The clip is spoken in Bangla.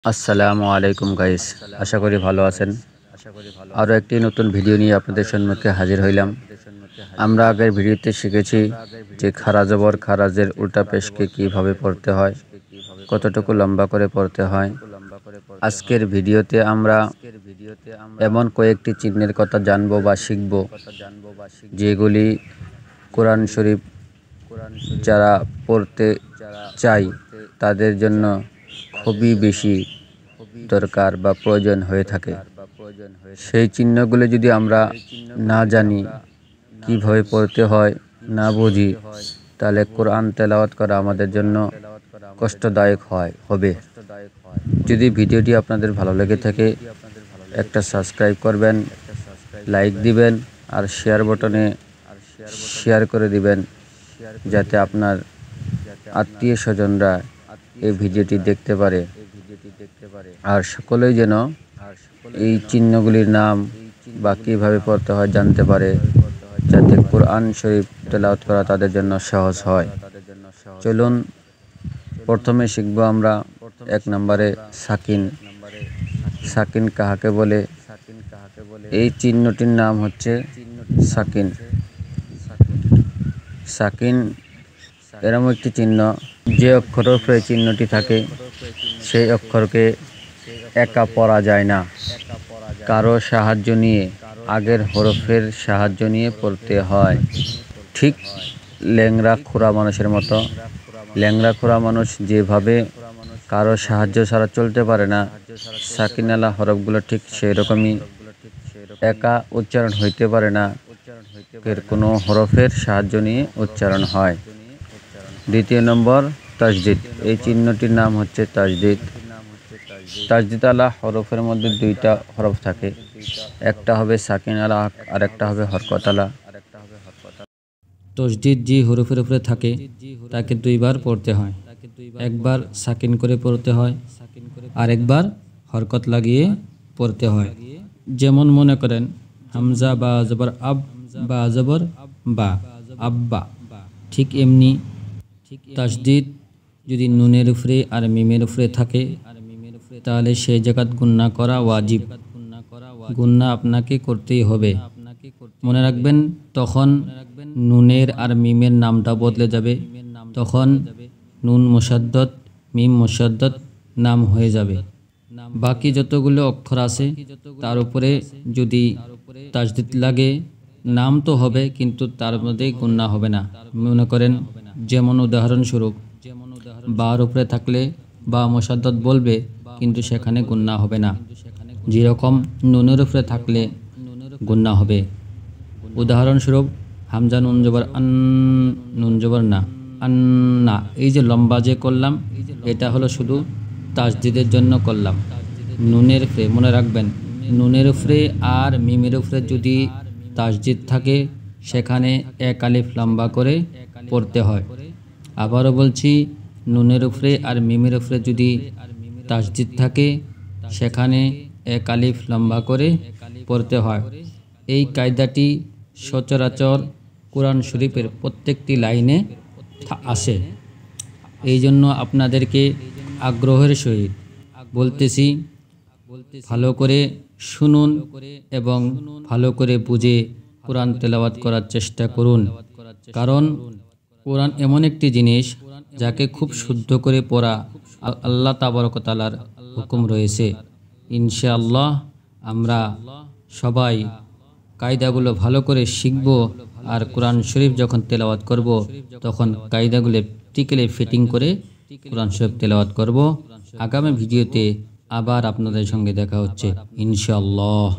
আসসালামু আলাইকুম গাইস, আশা করি ভালো আছেন। আরও একটি নতুন ভিডিও নিয়ে আপনাদের সম্মুখে হাজির হইলাম। আমরা আগের ভিডিওতে শিখেছি যে খারা জবর খারাজের উল্টা পেশকে কিভাবে পড়তে হয়, কতটুকু লম্বা করে পড়তে হয়। আজকের ভিডিওতে আমরা এমন কয়েকটি চিহ্নের কথা জানব বা শিখব যেগুলি কোরআন শরীফ যারা পড়তে চাই তাদের জন্য খুবই বেশি দরকার বা প্রয়োজন হয়ে থাকে। সেই চিহ্নগুলো যদি আমরা না জানি, কিভাবে পড়তে হয় না বুঝি, তাহলে কোরআন তেলাওয়াত করা আমাদের জন্য কষ্টদায়ক হবে। যদি ভিডিওটি আপনাদের ভালো লেগে থাকে একটা সাবস্ক্রাইব করবেন, লাইক দিবেন আর শেয়ার বাটনে শেয়ার করে দিবেন, যাতে আপনার আত্মীয় স্বজনরা এই ভিডিওটি দেখতে পারে। আর সকলেই যেন এই চিহ্নগুলির নাম বা কীভাবে পড়তে হয় জানতে পারে, যাতে কোরআন শরীফ তেলাওয়াত করা তাদের জন্য সহজ হয়। চলুন প্রথমে শিখব আমরা 1 নম্বরে সাকিন। সাকিন কাহাকে বলে? এই চিহ্নটির নাম হচ্ছে সাকিন। সাকিন এরকম একটি চিহ্ন, যে অক্ষরের উপরে চিহ্নটি থাকে সেই অক্ষরকে একা পড়া যায় না, কারো সাহায্য নিয়ে, আগের হরফের সাহায্য নিয়ে পড়তে হয়। ঠিক ল্যাংড়া খোঁড়া মানুষের মতো। ল্যাংড়া খোঁড়া মানুষ যেভাবে কারো সাহায্য ছাড়া চলতে পারে না, সাকিনালা হরফগুলো ঠিক সেই রকমই একা উচ্চারণ হইতে পারে না, এর কোনো হরফের সাহায্য নিয়ে উচ্চারণ হয়। 2 নম্বর তাসদিদ। এই চিহ্নটির নাম হচ্ছে তাসদিদ। তাসদিদ আলা হরফের মধ্যে 2টা হরফ থাকে, একটা হবে সাকিন আলা আর একটা হবে হরকত আলা। তাসদিদ যে হরফের উপরে থাকে তাকে 2বার পড়তে হয়। একবার সাকিন করে পড়তে হয় আর একবার হরকত লাগিয়ে পড়তে হয়। যেমন মনে করেন হামজা বা জবর আব বা জবর বা, আব্বা। ঠিক এমনি তাসদিদ যদি নুনের উপরে আর মিমের উপরে থাকে তাহলে সেই জায়গাত গুন্না করা ওয়াজিব। গুন্না আপনাকে করতেই হবে। মনে রাখবেন, তখন নুনের আর মিমের নামটা বদলে যাবে। তখন নুন মুশাদ্দদ মিম মুশাদ্দদ নাম হয়ে যাবে। বাকি যতগুলো অক্ষর আছে তার উপরে যদি তাসদিদ লাগে, নাম তো হবে কিন্তু তার মধ্যে গুন্না হবে না। মনে করেন, যেমন উদাহরণস্বরূপ বার উপরে থাকলে বা মুশাদ্দদ বলবে কিন্তু সেখানে গুন্না হবে না। যেরকম নুনের উপরে থাকলে গুন্না হবে। উদাহরণস্বরূপ হামজা নুন জবর আন, নুন জবর না, আন্না। এই যে লম্বা যে করলাম, এটা হলো শুধু তাসদিদের জন্য করলাম। নুনের উপরে মনে রাখবেন, নুনের উপরে আর মিমের উপরে যদি তাসদিদ থাকে সেখানে 1 আলিফ লম্বা করে পড়তে হয়। আবারও বলছি, নুনের উপরে আর মিমের উপরে যদি তাসদিদ থাকে সেখানে 1 আলিফ লম্বা করে পড়তে হয়। এই কায়দাটি সচরাচর কোরআন শরীফের প্রত্যেকটি লাইনে আসে। এই জন্য আপনাদেরকে আগ্রহের সহিত বলতেছি, ভালো করে শুনুন এবং ভালো করে বুঝে কোরআন তেলাওয়াত করার চেষ্টা করুন। কারণ কোরআন এমন একটি জিনিস যাকে খুব শুদ্ধ করে পড়া আল্লাহ তাবারক ওয়া তাআলার হুকুম রয়েছে। ইনশাআল্লাহ আমরা সবাই কায়দাগুলো ভালো করে শিখব, আর কোরআন শরীফ যখন তেলাওয়াত করব তখন কায়দাগুলো টিকেলে ফিটিং করে কোরআন শরীফ তেলাওয়াত করব। আগামী ভিডিওতে আবার আপনাদের সঙ্গে দেখা হচ্ছে ইনশাআল্লাহ।